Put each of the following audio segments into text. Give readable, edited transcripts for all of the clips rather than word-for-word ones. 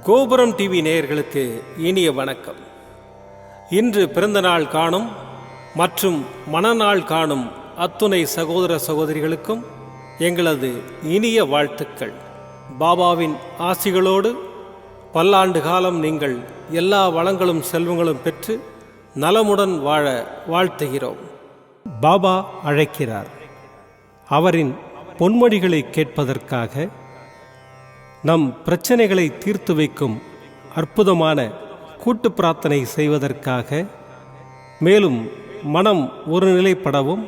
கோபுரம் டிவி நேயர்களுக்கு இனிய வணக்கம். இன்று பிறந்தநாள் காணும் மற்றும் மணநாள் காணும் அத்துணை சகோதர சகோதரிகளுக்கும் எங்களது இனிய வாழ்த்துக்கள். பாபாவின் ஆசிகளோடு பல்லாண்டு காலம் நீங்கள் எல்லா வளங்களும் செல்வங்களும் பெற்று நலமுடன் வாழ வாழ்த்துகிறோம். பாபா அழைக்கிறார். அவரின் பொன்மொழிகளை கேட்பதற்காக, நம் பிரச்சனைகளை தீர்த்து வைக்கும் அற்புதமான கூட்டு பிரார்த்தனை செய்வதற்காக, மேலும் மனம் ஒருநிலைப்படவும்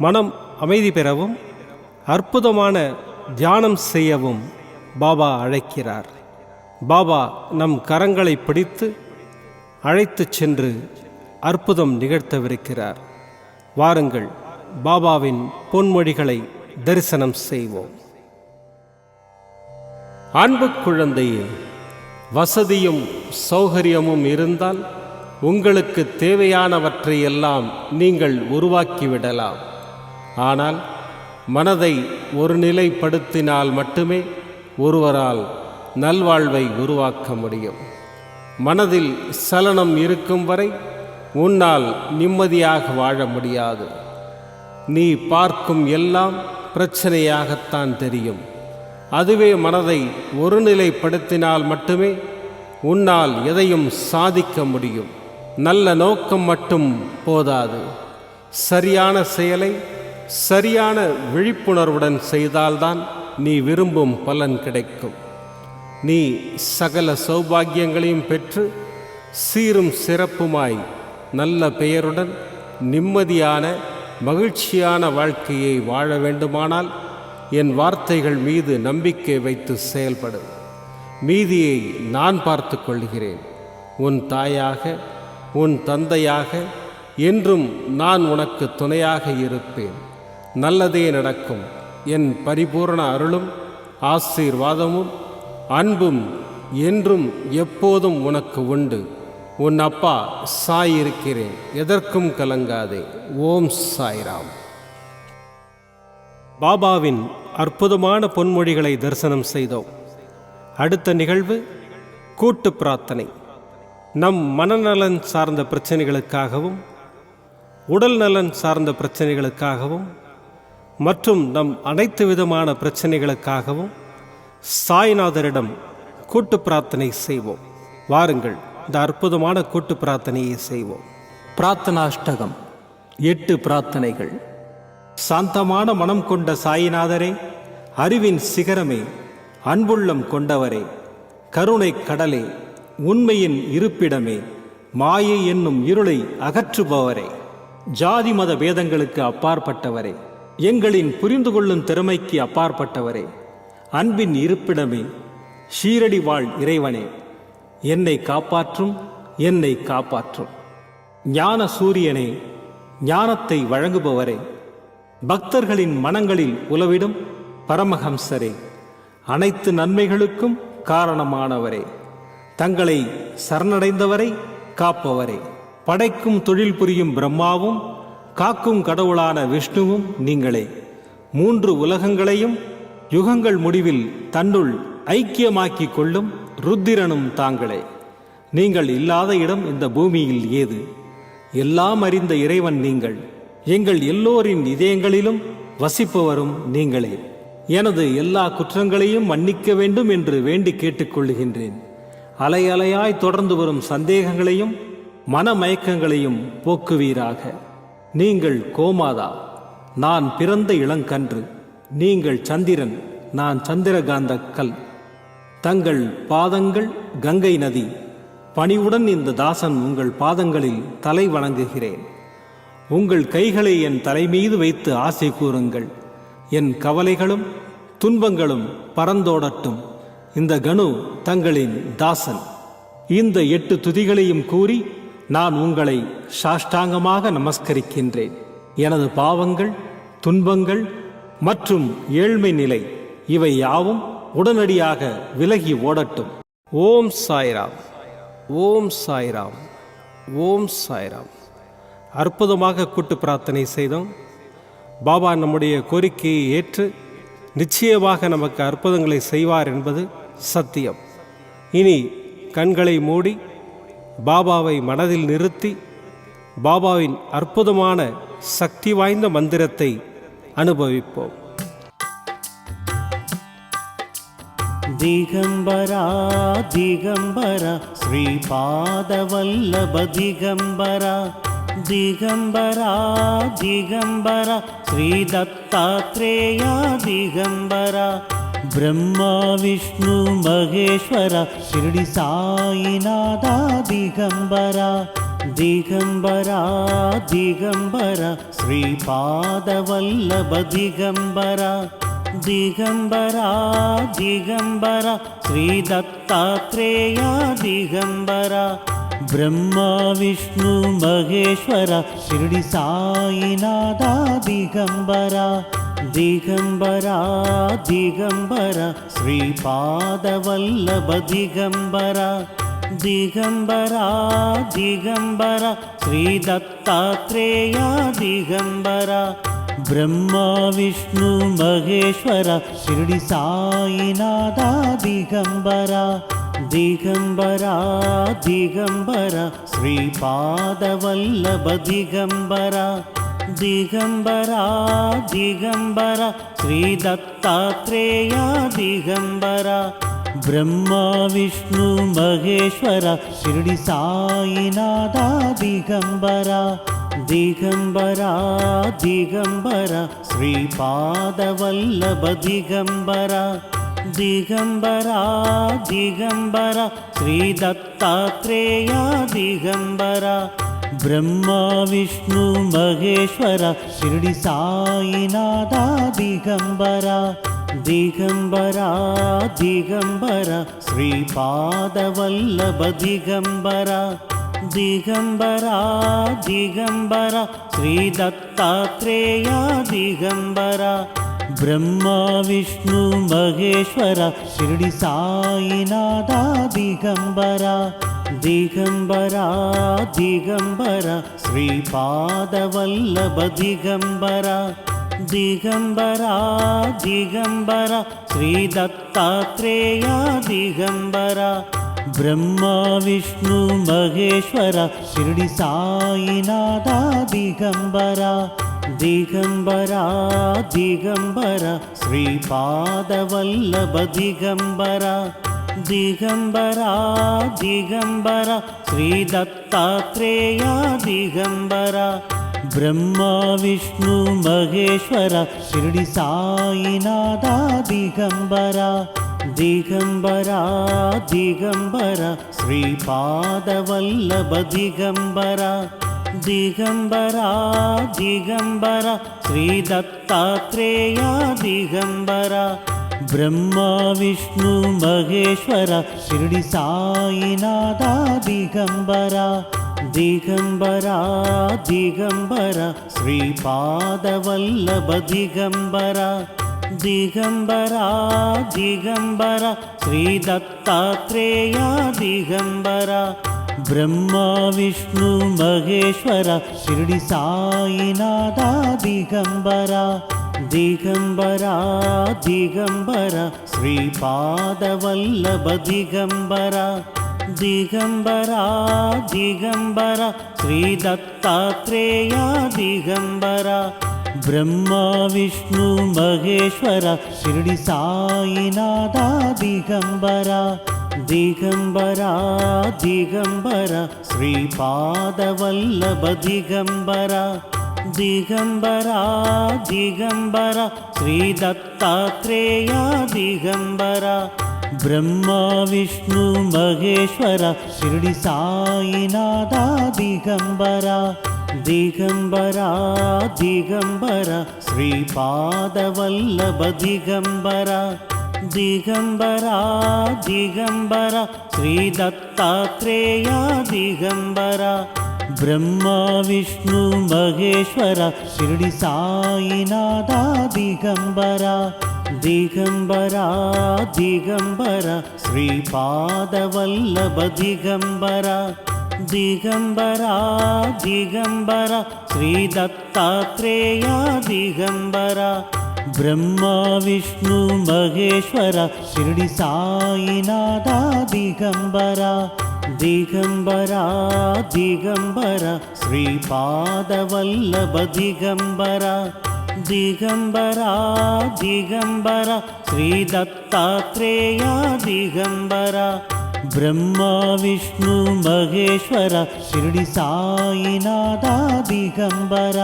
மனம் அமைதி பெறவும் அற்புதமான தியானம் செய்யவும் பாபா அழைக்கிறார். பாபா நம் கரங்களை பிடித்து அழைத்துச் சென்று அற்புதம் நிகழ்த்தவிருக்கிறார். வாருங்கள், பாபாவின் பொன்மொழிகளை தரிசனம் செய்வோம். அன்பு குழந்தையே, வசதியும் சௌகரியமும் இருந்தால் உங்களுக்கு தேவையானவற்றை எல்லாம் நீங்கள் உருவாக்கிவிடலாம். ஆனால் மனதை ஒருநிலைப்படுத்தினால் மட்டுமே ஒருவரால் நல்வாழ்வை உருவாக்க முடியும். மனதில் சலனம் இருக்கும் வரை உன்னால் நிம்மதியாக வாழ முடியாது. நீ பார்க்கும் எல்லாம் பிரச்சனையாகத்தான் தெரியும். அதுவே மனதை ஒருநிலைப்படுத்தினால் மட்டுமே உன்னால் எதையும் சாதிக்க முடியும். நல்ல நோக்கம் மட்டும் போதாது, சரியான செயலை சரியான விழிப்புணர்வுடன் செய்தால்தான் நீ விரும்பும் பலன் கிடைக்கும். நீ சகல சௌபாகியங்களையும் பெற்று சீரும் சிறப்புமாய் நல்ல பெயருடன் நிம்மதியான மகிழ்ச்சியான வாழ்க்கையை வாழ வேண்டுமானால் என் வார்த்தைகள் மீது நம்பிக்கை வைத்து செயல்படு. மீதியை நான் பார்த்து கொள்கிறேன். உன் தாயாக, உன் தந்தையாக என்றும் நான் உனக்கு துணையாக இருப்பேன். நல்லதே நடக்கும். என் பரிபூர்ண அருளும் ஆசீர்வாதமும் அன்பும் என்றும் எப்போதும் உனக்கு உண்டு. உன் அப்பா சாய் இருக்கிறேன். எதற்கும் கலங்காதே. ஓம் சாய்ராம். பாபாவின் அற்புதமான பொன்மொழிகளை தரிசனம் செய்தோம். அடுத்த நிகழ்வு கூட்டு பிரார்த்தனை. நம் மனநலன் சார்ந்த பிரச்சனைகளுக்காகவும் உடல் நலன் சார்ந்த பிரச்சனைகளுக்காகவும் மற்றும் நம் அனைத்து விதமான பிரச்சனைகளுக்காகவும் சாய்நாதரிடம் கூட்டு பிரார்த்தனை செய்வோம். வாருங்கள், இந்த அற்புதமான கூட்டு பிரார்த்தனையை செய்வோம். பிரார்த்தனாஷ்டகம். 8 பிரார்த்தனைகள். சாந்தமான மனம் கொண்ட சாயிநாதரே, அறிவின் சிகரமே, அன்புள்ளம் கொண்டவரே, கருணை கடலே, உண்மையின் இருப்பிடமே, மாயை என்னும் இருளை அகற்றுபவரே, ஜாதி மத பேதங்களுக்கு அப்பாற்பட்டவரே, எங்களின் புரிந்து கொள்ளும் திறமைக்கு அப்பாற்பட்டவரே, அன்பின் இருப்பிடமே, ஷீரடி வாழ் இறைவனே, என்னை காப்பாற்றும், என்னை காப்பாற்றும். ஞான சூரியனே, ஞானத்தை வழங்குபவரே, பக்தர்களின் மனங்களில் உலவிடும் பரமஹம்சரே, அனைத்து நன்மைகளுக்கும் காரணமானவரே, தங்களை சரணடைந்தவரை காப்பவரே, படைக்கும் தொழில் புரியும் பிரம்மாவும் காக்கும் கடவுளான விஷ்ணுவும் நீங்களே. 3 உலகங்களையும் யுகங்கள் முடிவில் தன்னுள் ஐக்கியமாக்கிக் கொள்ளும் ருத்திரனும் தாங்களே. நீங்கள் இல்லாத இடம் இந்த பூமியில் ஏது? எல்லாம் அறிந்த இறைவன் நீங்கள். எங்கள் எல்லோரின் இதயங்களிலும் வசிப்பவரும் நீங்களே. எனது எல்லா குற்றங்களையும் மன்னிக்க வேண்டும் என்று வேண்டி கேட்டுக்கொள்ளுகின்றேன். அலை அலையாய் தொடர்ந்து வரும் சந்தேகங்களையும் மனமயக்கங்களையும் போக்குவீராக. நீங்கள் கோமாதா, நான் பிறந்த இளங்கன்று. நீங்கள் சந்திரன், நான் சந்திரகாந்த கல். தங்கள் பாதங்கள் கங்கை நதி. பணிவுடன் இந்த தாசன் உங்கள் பாதங்களில் தலை வணங்குகிறேன். உங்கள் கைகளை என் தலைமீது வைத்து ஆசை கூறுங்கள். என் கவலைகளும் துன்பங்களும் பறந்தோடட்டும். இந்த கணு தங்களின் தாசன். இந்த 8 துதிகளையும் கூறி நான் உங்களை சாஷ்டாங்கமாக நமஸ்கரிக்கின்றேன். எனது பாவங்கள், துன்பங்கள் மற்றும் ஏழ்மை நிலை இவை யாவும் உடனடியாக விலகி ஓடட்டும். ஓம் சாய்ராம், ஓம் சாய்ராம், ஓம் சாய்ராம். அற்புதமாக கூட்டு பிரார்த்தனை செய்தோம். பாபா நம்முடைய கோரிக்கையை ஏற்று நிச்சயமாக நமக்கு அற்புதங்களை செய்வார் என்பது சத்தியம். இனி கண்களை மூடி பாபாவை மனதில் நிறுத்தி பாபாவின் அற்புதமான சக்தி வாய்ந்த மந்திரத்தை அனுபவிப்போம். ದಿಗಂಬರಾ ದಿಗಂಬರ ಶ್ರೀಪಾದವಲ್ಲಭ ದಿಗಂಬರ ದಿಗಂಬರಾ ದಿಗಂಬರ ಶ್ರೀ ದತ್ತಾತ್ರೇಯ ದಿಗಂಬರ ಬ್ರಹ್ಮ ವಿಷ್ಣು ಮಹೇಶ್ವರ ಶಿರಡಿ ಸಾಯಿನಾಥ ದಿಗಂಬರ ದಿಗಂಬರಾ ದಿಗಂಬರ ಶ್ರೀಪಾದವಲ್ಲಭ ದಿಗಂಬರ ದಿಗಂಬರಾ ದಿಗಂಬರ ಶ್ರೀ ದತ್ತಾತ್ರೇಯ ದಿಗಂಬರ ಬ್ರಹ್ಮ ವಿಷ್ಣು ಮಹೇಶ್ವರ ಶಿರಡಿ ಸಾಯಿನಾಥ ದಿಗಂಬರ ದಿಗಂಬರಾ ದಿಗಂಬರ ಶ್ರೀಪಾದವಲ್ಲಭ ದಿಗಂಬರ ದಿಗಂಬರಾ ದಿಗಂಬರ ಶ್ರೀ ದತ್ತಾತ್ರೇಯ ದಿಗಂಬರ ಬ್ರಹ್ಮ ವಿಷ್ಣು ಮಹೇಶ್ವರ ಶಿರಡಿ ಸಾಯಿನಾಥ ದಿಗಂಬರ ದಿಗಂಬರಾ ದಿಗಂಬರ ಶ್ರೀಪಾದವಲ್ಲಭ ದಿಗಂಬರ ದಿಗಂಬರಾ ದಿಗಂಬರ ಶ್ರೀ ದತ್ತಾತ್ರೇಯ ದಿಗಂಬರ ಬ್ರಹ್ಮ ವಿಷ್ಣು ಮಹೇಶ್ವರ ಶಿರಡಿ ಸಾಯಿನಾಥ ದಿಗಂಬರ ದಿಗಂಬರಾ ದಿಗಂಬರ ಶ್ರೀಪಾದವಲ್ಲಭ ದಿಗಂಬರ ದಿಗಂಬರಾ ದಿಗಂಬರ ಶ್ರೀ ದತ್ತಾತ್ರೇಯ ದಿಗಂಬರ ಬ್ರಹ್ಮ ವಿಷ್ಣು ಮಹೇಶ್ವರ ಶಿರಡಿ ಸಾಯಿನಾಥ ದಿಗಂಬರ ದಿಗಂಬರಾ ದಿಗಂಬರ ಶ್ರೀಪಾದವಲ್ಲಭ ದಿಗಂಬರ ದಿಗಂಬರಾ ದಿಗಂಬರ ಶ್ರೀ ದತ್ತಾತ್ರೇಯ ದಿಗಂಬರ ಬ್ರಹ್ಮ ವಿಷ್ಣು ಮಹೇಶ್ವರ ಶಿರಡಿ ಸಾಯಿನಾಥ ದಿಗಂಬರ ದಿಗಂಬರಾ ದಿಗಂಬರ ಶ್ರೀಪಾದವಲ್ಲಭ ದಿಗಂಬರ ದಿಗಂಬರಾ ದಿಗಂಬರ ಶ್ರೀ ದತ್ತಾತ್ರೇಯ ದಿಗಂಬರ ಬ್ರಹ್ಮ ವಿಷ್ಣು ಮಹೇಶ್ವರ ಶಿರಡಿ ಸಾಯಿನಾಥ ದಿಗಂಬರ ದಿಗಂಬರಾ ದಿಗಂಬರ ಶ್ರೀಪಾದವಲ್ಲಭ ದಿಗಂಬರ ದಿಗಂಬರಾ ದಿಗಂಬರ ಶ್ರೀ ದತ್ತಾತ್ರೇಯ ದಿಗಂಬರ ಬ್ರಹ್ಮ ವಿಷ್ಣು ಮಹೇಶ್ವರ ಶಿರಡಿ ಸಾಯಿನಾಥ ದಿಗಂಬರ ದಿಗಂಬರಾ ದಿಗಂಬರ ಶ್ರೀಪಾದವಲ್ಲಭ ದಿಗಂಬರ ದಿಗಂಬರಾ ದಿಗಂಬರ ಶ್ರೀ ದತ್ತಾತ್ರೇಯ ದಿಗಂಬರ ಬ್ರಹ್ಮ ವಿಷ್ಣು ಮಹೇಶ್ವರ ಶಿರಡಿ ಸಾಯಿನಾಥ ದಿಗಂಬರ ದಿಗಂಬರಾ ದಿಗಂಬರ ಶ್ರೀಪಾದವಲ್ಲಭ ದಿಗಂಬರ ದಿಗಂಬರಾ ದಿಗಂಬರ ಶ್ರೀ ದತ್ತಾತ್ರೇಯ ದಿಗಂಬರ ಬ್ರಹ್ಮ ವಿಷ್ಣು ಮಹೇಶ್ವರ ಶಿರಡಿ ಸಾಯಿನಾಥ ದಿಗಂಬರ ದಿಗಂಬರಾ ದಿಗಂಬರ ಶ್ರೀಪಾದವಲ್ಲಭ ದಿಗಂಬರ ದಿಗಂಬರಾ ದಿಗಂಬರ ಶ್ರೀ ದತ್ತಾತ್ರೇಯ ದಿಗಂಬರ ಬ್ರಹ್ಮ ವಿಷ್ಣು ಮಹೇಶ್ವರ ಶಿರಡಿ ಸಾಯಿನಾಥ ದಿಗಂಬರ ದಿಗಂಬರಾ ದಿಗಂಬರ ಶ್ರೀಪಾದವಲ್ಲಭ ದಿಗಂಬರ ದಿಗಂಬರಾ ದಿಗಂಬರ ಶ್ರೀ ದತ್ತಾತ್ರೇಯ ದಿಗಂಬರ ಬ್ರಹ್ಮ ವಿಷ್ಣು ಮಹೇಶ್ವರ ಶಿರಡಿ ಸಾಯಿನಾಥ ದಿಗಂಬರ ದಿಗಂಬರಾ ದಿಗಂಬರ ಶ್ರೀಪಾದವಲ್ಲಭ ದಿಗಂಬರ ದಿಗಂಬರಾ ದಿಗಂಬರ ಶ್ರೀ ದತ್ತಾತ್ರೇಯ ದಿಗಂಬರ ಬ್ರಹ್ಮ ವಿಷ್ಣು ಮಹೇಶ್ವರ ಶಿರಡಿ ಸಾಯಿನಾಥ ದಿಗಂಬರ ದಿಗಂಬರಾ ದಿಗಂಬರ ಶ್ರೀಪಾದವಲ್ಲಭ ದಿಗಂಬರ ದಿಗಂಬರಾ ದಿಗಂಬರ ಶ್ರೀ ದತ್ತಾತ್ರೇಯ ದಿಗಂಬರ ಬ್ರಹ್ಮ ವಿಷ್ಣು ಮಹೇಶ್ವರ ಶಿರಡಿ ಸಾಯಿನಾಥ ದಿಗಂಬರ ದಿಗಂಬರ ದಿಗಂಬರ ಶ್ರೀಪಾದವಲ್ಲಭ ದಿಗಂಬರ ದಿಗಂಬರ ದಿಗಂಬರ ಶ್ರೀ ದತ್ತಾತ್ರೇಯ ದಿಗಂಬರ ಬ್ರಹ್ಮ ವಿಷ್ಣು ಮಹೇಶ್ವರ ಶಿರಡಿ ಸಾಯಿನಾಥ ದಿಗಂಬರ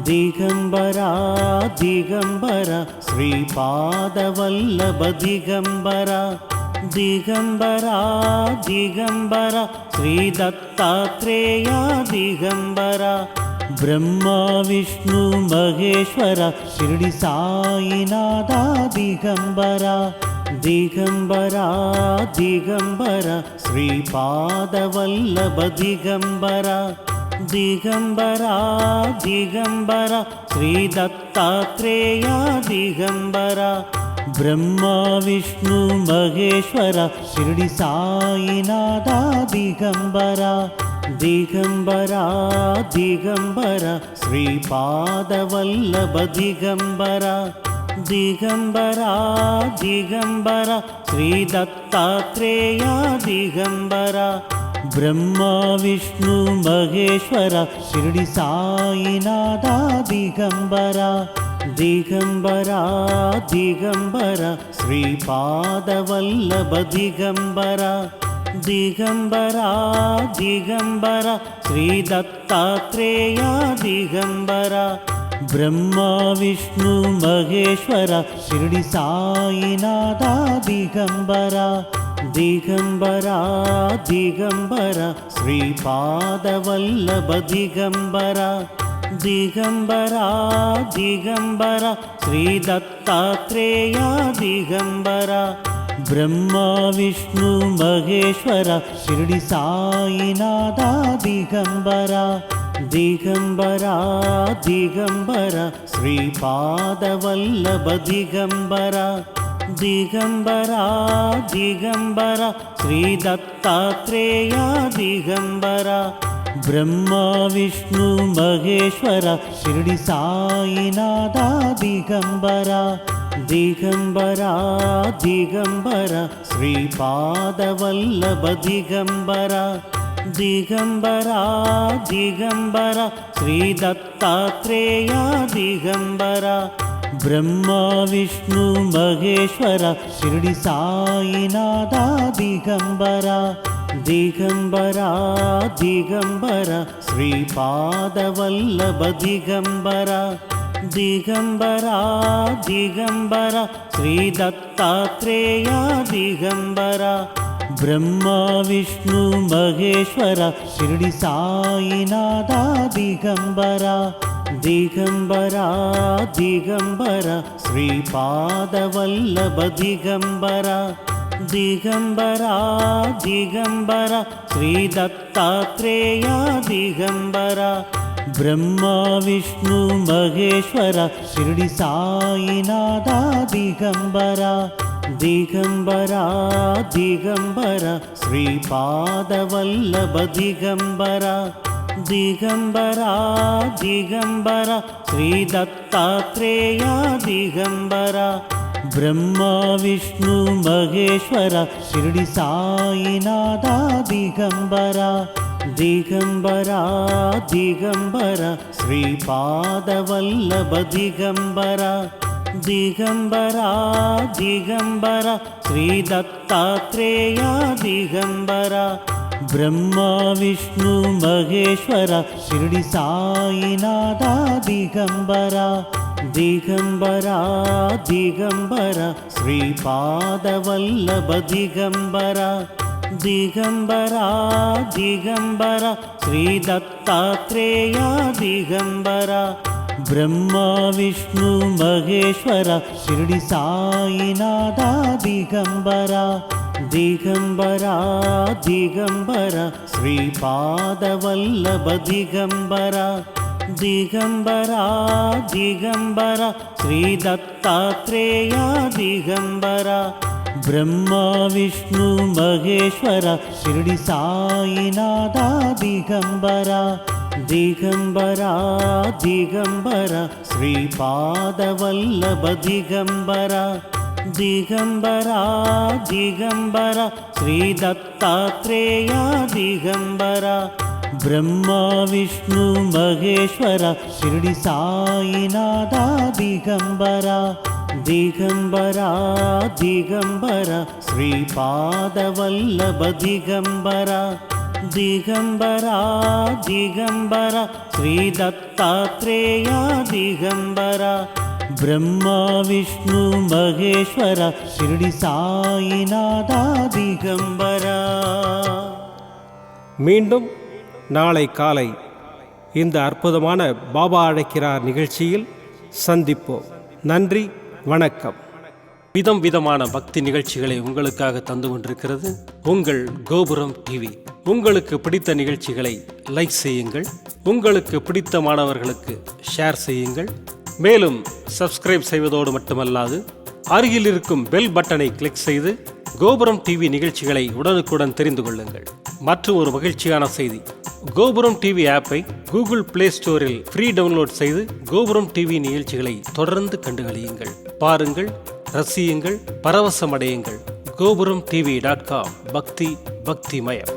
ದಿಗಂಬರ ದಿಗಂಬರ ಶ್ರೀಪಾದವಲ್ಲಭ ದಿಗಂಬರ ದಿಗಂಬರ ದಿಗಂಬರ ಶ್ರೀ ದತ್ತಾತ್ರೇಯ ದಿಗಂಬರ ಬ್ರಹ್ಮ ವಿಷ್ಣು ಮಹೇಶ್ವರ ಶಿರಡಿ ಸಾಯಿನಾಥ ದಿಗಂಬರ ದಿಗಂಬರ ದಿಗಂಬರ ಶ್ರೀಪಾದವಲ್ಲಭ ದಿಗಂಬರ ದಿಗಂಬರ ದಿಗಂಬರ ಶ್ರೀ ದತ್ತಾತ್ರೇಯ ದಿಗಂಬರ ಬ್ರಹ್ಮ ವಿಷ್ಣು ಮಹೇಶ್ವರ ಶಿರಡಿ ಸಾಯಿನಾಥ ದಿಗಂಬರ ದಿಗಂಬರ ದಿಗಂಬರ ಶ್ರೀಪಾದವಲ್ಲಭ ದಿಗಂಬರ ದಿಗಂಬರ ದಿಗಂಬರ ಶ್ರೀ ದತ್ತಾತ್ರೇಯ ದಿಗಂಬರ ಬ್ರಹ್ಮ ವಿಷ್ಣು ಮಹೇಶ್ವರ ಶಿರಡಿ ಸಾಯಿನಾಥ ದಿಗಂಬರ ದಿಗಂಬರ ದಿಗಂಬರ ಶ್ರೀಪಾದವಲ್ಲಭ ದಿಗಂಬರ ದಿಗಂಬರ ದಿಗಂಬರ ಶ್ರೀ ದತ್ತಾತ್ರೇಯ ದಿಗಂಬರ ಬ್ರಹ್ಮ ವಿಷ್ಣು ಮಹೇಶ್ವರ ಶಿರಡಿ ಸಾಯಿನಾಥ ದಿಗಂಬರ ದಿಗಂಬರ ದಿಗಂಬರ ಶ್ರೀಪಾದವಲ್ಲಭ ದಿಗಂಬರ ದಿಗಂಬರ ದಿಗಂಬರ ಶ್ರೀ ದತ್ತಾತ್ರೇಯ ದಿಗಂಬರ ಬ್ರಹ್ಮ ವಿಷ್ಣು ಮಹೇಶ್ವರ ಶಿರಡಿ ಸಾಯಿನಾಥ ದಿಗಂಬರ ದಿಗಂಬರ ದಿಗಂಬರ ಶ್ರೀಪಾದವಲ್ಲಭ ದಿಗಂಬರ ದಿಗಂಬರ ದಿಗಂಬರ ಶ್ರೀ ದತ್ತಾತ್ರೇಯ ದಿಗಂಬರ ಬ್ರಹ್ಮ ವಿಷ್ಣು ಮಹೇಶ್ವರ ಶಿರಡಿ ಸಾಯಿನಾಥ ದಿಗಂಬರ ದಿಗಂಬರ ದಿಗಂಬರ ಶ್ರೀಪಾದವಲ್ಲಭ ದಿಗಂಬರ ದಿಗಂಬರ ದಿಗಂಬರ ಶ್ರೀ ದತ್ತಾತ್ರೇಯ ದಿಗಂಬರ ಬ್ರಹ್ಮ ವಿಷ್ಣು ಮಹೇಶ್ವರ ಶಿರಡಿ ಸಾಯಿನಾಥ ದಿಗಂಬರ ದಿಗಂಬರ ದಿಗಂಬರ ಶ್ರೀಪಾದವಲ್ಲಭ ದಿಗಂಬರ ದಿಗಂಬರ ದಿಗಂಬರ ಶ್ರೀ ದತ್ತಾತ್ರೇಯ ದಿಗಂಬರ ಬ್ರಹ್ಮ ವಿಷ್ಣು ಮಹೇಶ್ವರ ಶಿರಡಿ ಸಾಯಿನಾಥ ದಿಗಂಬರ ದಿಗಂಬರ ದಿಗಂಬರ ಶ್ರೀಪಾದವಲ್ಲಭ ದಿಗಂಬರ ದಿಗಂಬರ ದಿಗಂಬರ ಶ್ರೀ ದತ್ತಾತ್ರೇಯ ದಿಗಂಬರ ಬ್ರಹ್ಮ ವಿಷ್ಣು ಮಹೇಶ್ವರ ಶಿರಡಿ ಸಾಯಿನಾಥ ದಿಗಂಬರ ದಿಗಂಬರ ದಿಗಂಬರ ಶ್ರೀಪಾದವಲ್ಲಭ ದಿಗಂಬರ ದಿಗಂಬರ ದಿಗಂಬರ ಶ್ರೀ ದತ್ತಾತ್ರೇಯ ದಿಗಂಬರ ಬ್ರಹ್ಮ ವಿಷ್ಣು ಮಹೇಶ್ವರ ಶಿರಡಿ ಸಾಯಿನಾಥ ದಿಗಂಬರ ದಿಗಂಬರ ದಿಗಂಬರ ಶ್ರೀಪಾದವಲ್ಲಭ ದಿಗಂಬರ ದಿಗಂಬರ ದಿಗಂಬರ ಶ್ರೀ ದತ್ತಾತ್ರೇಯ ದಿಗಂಬರ ಬ್ರಹ್ಮ ವಿಷ್ಣು ಮಹೇಶ್ವರ ಶಿರಡಿ ಸಾಯಿನಾಥ ದಿಗಂಬರ ದಿಗಂಬರ ದಿಗಂಬರ ಶ್ರೀಪಾದವಲ್ಲಭ ದಿಗಂಬರ ದಿಗಂಬರ ದಿಗಂಬರ ಶ್ರೀ ದತ್ತಾತ್ರೇಯ ದಿಗಂಬರ ಬ್ರಹ್ಮ ವಿಷ್ಣು ಮಹೇಶ್ವರ ಶಿರಡಿ ಸಾಯಿನಾಥ ದಿಗಂಬರ ದಿಗಂಬರ ದಿಗಂಬರ ಶ್ರೀಪಾದವಲ್ಲಭ ದಿಗಂಬರ ದಿಗಂಬರ ದಿಗಂಬರ ಶ್ರೀ ದತ್ತಾತ್ರೇಯ ದಿಗಂಬರ ಬ್ರಹ್ಮ ವಿಷ್ಣು ಮಹೇಶ್ವರ ಶಿರಡಿ ಸಾಯಿನಾಥ ದಿಗಂಬರ ದಿಗಂಬರ ದಿಗಂಬರ ಶ್ರೀಪಾದವಲ್ಲಭ ದಿಗಂಬರ ದಿಗಂಬರ ದಿಗಂಬರ ಶ್ರೀ ದತ್ತಾತ್ರೇಯ ದಿಗಂಬರ ಬ್ರಹ್ಮ ವಿಷ್ಣು ಮಹೇಶ್ವರ ಶಿರಡಿ ಸಾಯಿನಾಥ ದಿಗಂಬರ ದಿಗಂಬರ ದಿಗಂಬರ ಶ್ರೀಪಾದವಲ್ಲಭ ದಿಗಂಬರ ದಿಗಂಬರ ದಿಗಂಬರ ಶ್ರೀ ದತ್ತಾತ್ರೇಯ ದಿಗಂಬರ ಬ್ರಹ್ಮ ವಿಷ್ಣು ಮಹೇಶ್ವರ ಶಿರಡಿ சாயிநாத ದಿಗಂಬರ. மீண்டும் நாளை காலை இந்த அற்புதமான பாபா அழைக்கிறார் நிகழ்ச்சியில் சந்திப்போம். நன்றி, வணக்கம். விதம் விதமான பக்தி நிகழ்ச்சிகளை உங்களுக்காக தந்து கொண்டிருக்கிறது உங்கள் கோபுரம் டிவி. உங்களுக்கு பிடித்த நிகழ்ச்சிகளை லைக் செய்யுங்கள், உங்களுக்கு பிடித்த மாணவர்களுக்கு ஷேர் செய்யுங்கள். மேலும் சப்ஸ்கிரைப் செய்வதோடு மட்டுமல்லாது அருகில் இருக்கும் பெல் பட்டனை கிளிக் செய்து கோபுரம் டிவி நிகழ்ச்சிகளை உடனுக்குடன் தெரிந்து கொள்ளுங்கள். மற்றும் ஒரு மகிழ்ச்சியான செய்தி, கோபுரம் டிவி ஆப்பை கூகுள் பிளே ஸ்டோரில் ஃப்ரீ டவுன்லோட் செய்து கோபுரம் டிவி நிகழ்ச்சிகளை தொடர்ந்து கண்டுகளியுங்கள், பாருங்கள், ரசியுங்கள், பரவசமடையுங்கள். gopuramtv.com பக்தி பக்திமயம்.